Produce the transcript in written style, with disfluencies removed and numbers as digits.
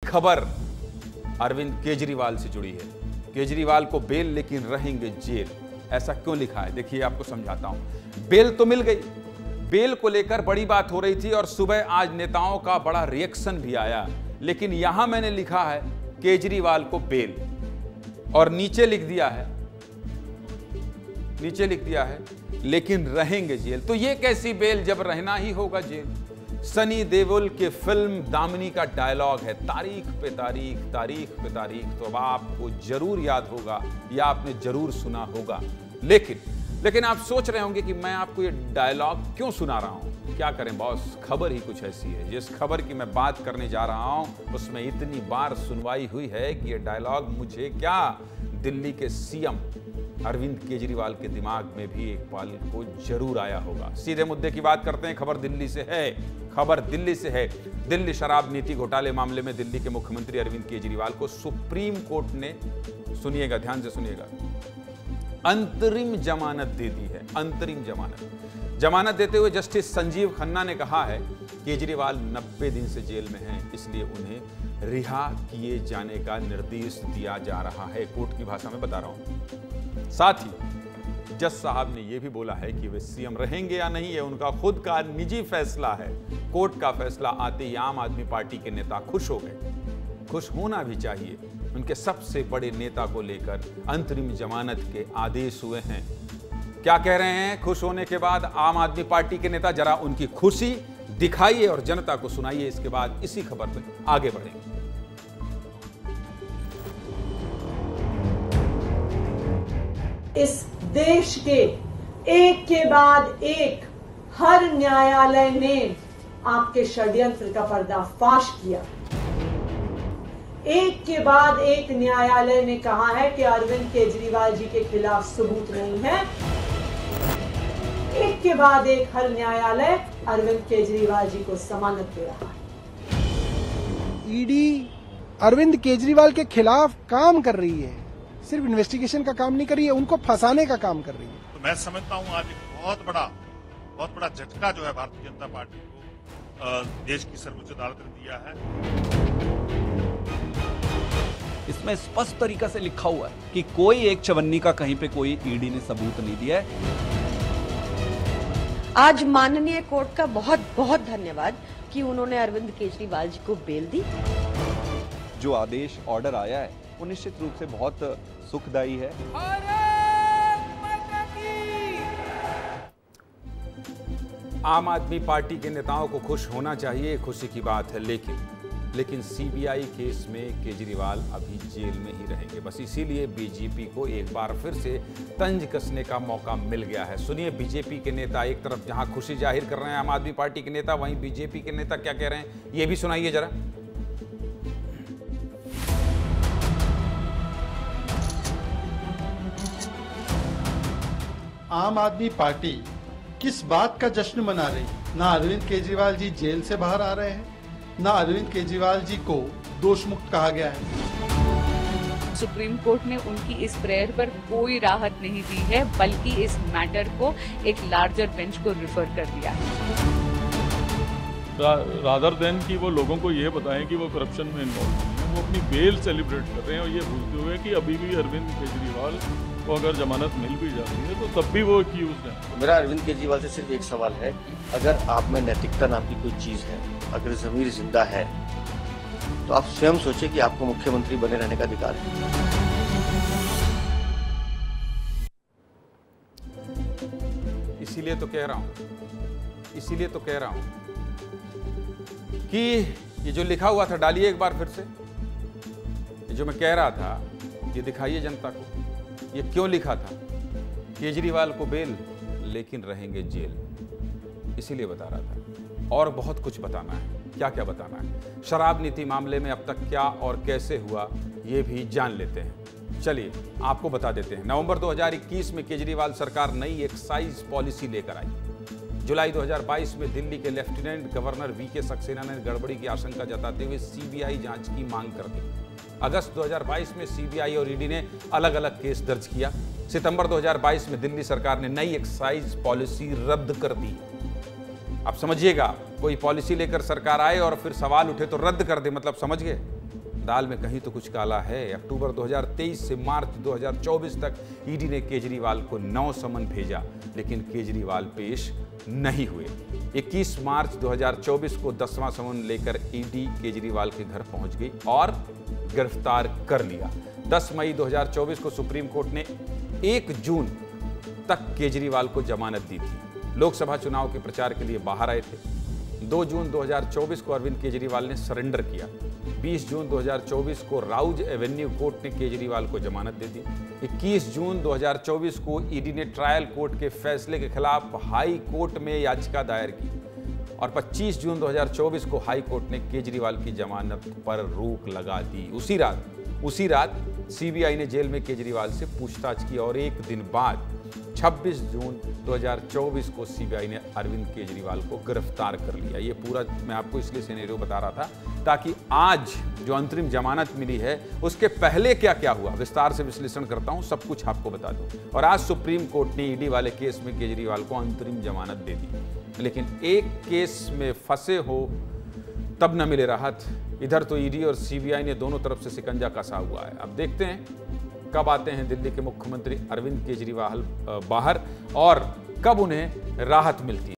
खबर अरविंद केजरीवाल से जुड़ी है। केजरीवाल को बेल लेकिन रहेंगे जेल, ऐसा क्यों लिखा है? देखिए आपको समझाता हूं। बेल तो मिल गई, बेल को लेकर बड़ी बात हो रही थी और सुबह आज नेताओं का बड़ा रिएक्शन भी आया, लेकिन यहां मैंने लिखा है केजरीवाल को बेल और नीचे लिख दिया है लेकिन रहेंगे जेल। तो ये कैसी बेल जब रहना ही होगा जेल? सनी देओल के फिल्म दामिनी का डायलॉग है, तारीख पे तारीख, तारीख पे तारीख। तो अब आपको जरूर याद होगा या आपने जरूर सुना होगा, लेकिन आप सोच रहे होंगे कि मैं आपको ये डायलॉग क्यों सुना रहा हूं। क्या करें बॉस, खबर ही कुछ ऐसी है। जिस खबर की मैं बात करने जा रहा हूं उसमें इतनी बार सुनवाई हुई है कि ये डायलॉग मुझे क्या, दिल्ली के सीएम अरविंद केजरीवाल के दिमाग में भी एक पल को जरूर आया होगा। सीधे मुद्दे की बात करते हैं। खबर दिल्ली से है। दिल्ली शराब नीति घोटाले मामले में दिल्ली के मुख्यमंत्री अरविंद केजरीवाल को सुप्रीम कोर्ट ने, सुनिएगा ध्यान से सुनिएगा, अंतरिम जमानत दे दी है। अंतरिम जमानत देते हुए जस्टिस संजीव खन्ना ने कहा है केजरीवाल 90 दिन से जेल में हैं, इसलिए उन्हें रिहा किए जाने का निर्देश दिया जा रहा है। कोर्ट की भाषा में बता रहा हूं। साथ ही जज साहब ने यह भी बोला है कि वे सीएम रहेंगे या नहीं, यह उनका खुद का निजी फैसला है। कोर्ट का फैसला आते ही आम आदमी पार्टी के नेता खुश हो गए। खुश होना भी चाहिए, उनके सबसे बड़े नेता को लेकर अंतरिम जमानत के आदेश हुए हैं। क्या कह रहे हैं खुश होने के बाद आम आदमी पार्टी के नेता? जरा उनकी खुशी दिखाइए और जनता को सुनाइए। इसके बाद इसी खबर पर आगे बढ़ेंगे। इस देश के बाद एक हर न्यायालय ने आपके षड्यंत्र का पर्दाफाश किया। एक के बाद एक न्यायालय ने कहा है कि अरविंद केजरीवाल जी के खिलाफ सबूत नहीं है। एक के बाद एक हर न्यायालय अरविंद केजरीवाल जी को जमानत दे रहा है। ईडी अरविंद केजरीवाल के खिलाफ काम कर रही है, सिर्फ इन्वेस्टिगेशन का काम नहीं कर रही है, उनको फंसाने का काम कर रही है। तो मैं समझता हूं आज एक बहुत बड़ा झटका जो है भारतीय जनता पार्टी को देश की सर्वोच्च अदालत ने दिया है। इसमें स्पष्ट तरीका से लिखा हुआ है कि कोई एक चवन्नी का कहीं पे कोई ईडी ने सबूत नहीं दिया है। आज माननीय कोर्ट का बहुत बहुत धन्यवाद कि उन्होंने अरविंद केजरीवाल जी को बेल दी। जो आदेश ऑर्डर आया है वो निश्चित रूप से बहुत सुखदायी है। आम आदमी पार्टी के नेताओं को खुश होना चाहिए, खुशी की बात है, लेकिन सीबीआई केस में केजरीवाल अभी जेल में ही रहेंगे। बस इसीलिए बीजेपी को एक बार फिर से तंज कसने का मौका मिल गया है। सुनिए बीजेपी के नेता, एक तरफ जहां खुशी जाहिर कर रहे हैं आम आदमी पार्टी के नेता, वहीं बीजेपी के नेता क्या कह रहे हैं, ये भी सुनाइए जरा। आम आदमी पार्टी किस बात का जश्न मना रही? ना अरविंद केजरीवाल जी जेल से बाहर आ रहे हैं, ना अरविंद केजरीवाल जी को दोष मुक्त कहा गया है। सुप्रीम कोर्ट ने उनकी इस प्रेयर पर कोई राहत नहीं दी है, बल्कि इस मैटर को एक लार्जर बेंच को रिफर कर दिया है। रादर देन कि वो लोगों को ये बताएं कि वो करप्शन में इन्वॉल्व नहीं है, वो अपनी बेल सेलिब्रेट कर रहे हैं और ये भूलते हुए कि अभी भी अरविंद केजरीवाल को अगर जमानत मिल भी जाती है तो तब भी वो एक्यूज है। मेरा अरविंद केजरीवाल से सिर्फ एक सवाल है, अगर आप में नैतिकता नाम की कोई चीज है, अगर जमीर जिंदा है, तो आप स्वयं सोचिए कि आपको मुख्यमंत्री बने रहने का अधिकार है। इसीलिए तो कह रहा हूं कि ये जो लिखा हुआ था, डालिए एक बार फिर से। ये जो मैं कह रहा था, ये दिखाइए जनता को, ये क्यों लिखा था। केजरीवाल को बेल लेकिन रहेंगे जेल, इसीलिए बता रहा था। और बहुत कुछ बताना है। क्या क्या बताना है? शराब नीति मामले में अब तक क्या और कैसे हुआ, ये भी जान लेते हैं। चलिए आपको बता देते हैं। नवंबर 2021 में केजरीवाल सरकार नई एक्साइज पॉलिसी लेकर आई। जुलाई 2022 में दिल्ली के लेफ्टिनेंट गवर्नर वीके सक्सेना ने गड़बड़ी की आशंका जताते हुए सीबीआई जांच की मांग कर दी। अगस्त 2022 में सीबीआई और ईडी ने अलग अलग केस दर्ज किया। सितंबर 2022 में दिल्ली सरकार ने नई एक्साइज पॉलिसी रद्द कर दी। आप समझिएगा, कोई पॉलिसी लेकर सरकार आए और फिर सवाल उठे तो रद्द कर दे, मतलब समझ गए। दाल में कहीं तो कुछ काला है। अक्टूबर 2023 से मार्च 2024 तक ईडी ने केजरीवाल को 9 समन भेजा, लेकिन केजरीवाल पेश नहीं हुए। 21 मार्च 2024 को 10वां समन लेकर ईडी केजरीवाल के घर पहुंच गई और गिरफ्तार कर लिया। 10 मई 2024 को सुप्रीम कोर्ट ने 1 जून तक केजरीवाल को जमानत दी थी। लोकसभा चुनाव के प्रचार के लिए बाहर आए थे। 2 जून 2024 को अरविंद केजरीवाल ने सरेंडर किया। 20 जून 2024 को राउज एवेन्यू कोर्ट ने केजरीवाल को जमानत दे दी। 21 जून 2024 को ईडी ने ट्रायल कोर्ट के फैसले के खिलाफ हाई कोर्ट में याचिका दायर की और 25 जून 2024 को हाई कोर्ट ने केजरीवाल की जमानत पर रोक लगा दी। उसी रात सीबीआई ने जेल में केजरीवाल से पूछताछ की और एक दिन बाद 26 जून 2024 को सीबीआई ने अरविंद केजरीवाल को गिरफ्तार कर लिया। ये पूरा मैं आपको इसलिए सिनेरियो बता रहा था ताकि आज जो अंतरिम जमानत मिली है उसके पहले क्या क्या हुआ विस्तार से विश्लेषण करता हूं, सब कुछ आपको बता दूं। और आज सुप्रीम कोर्ट ने ईडी वाले केस में केजरीवाल को अंतरिम जमानत दे दी, लेकिन एक केस में फंसे हो तब न मिले राहत। इधर तो ईडी और सीबीआई ने दोनों तरफ से शिकंजा कसा हुआ है। अब देखते हैं कब आते हैं दिल्ली के मुख्यमंत्री अरविंद केजरीवाल बाहर और कब उन्हें राहत मिलती है।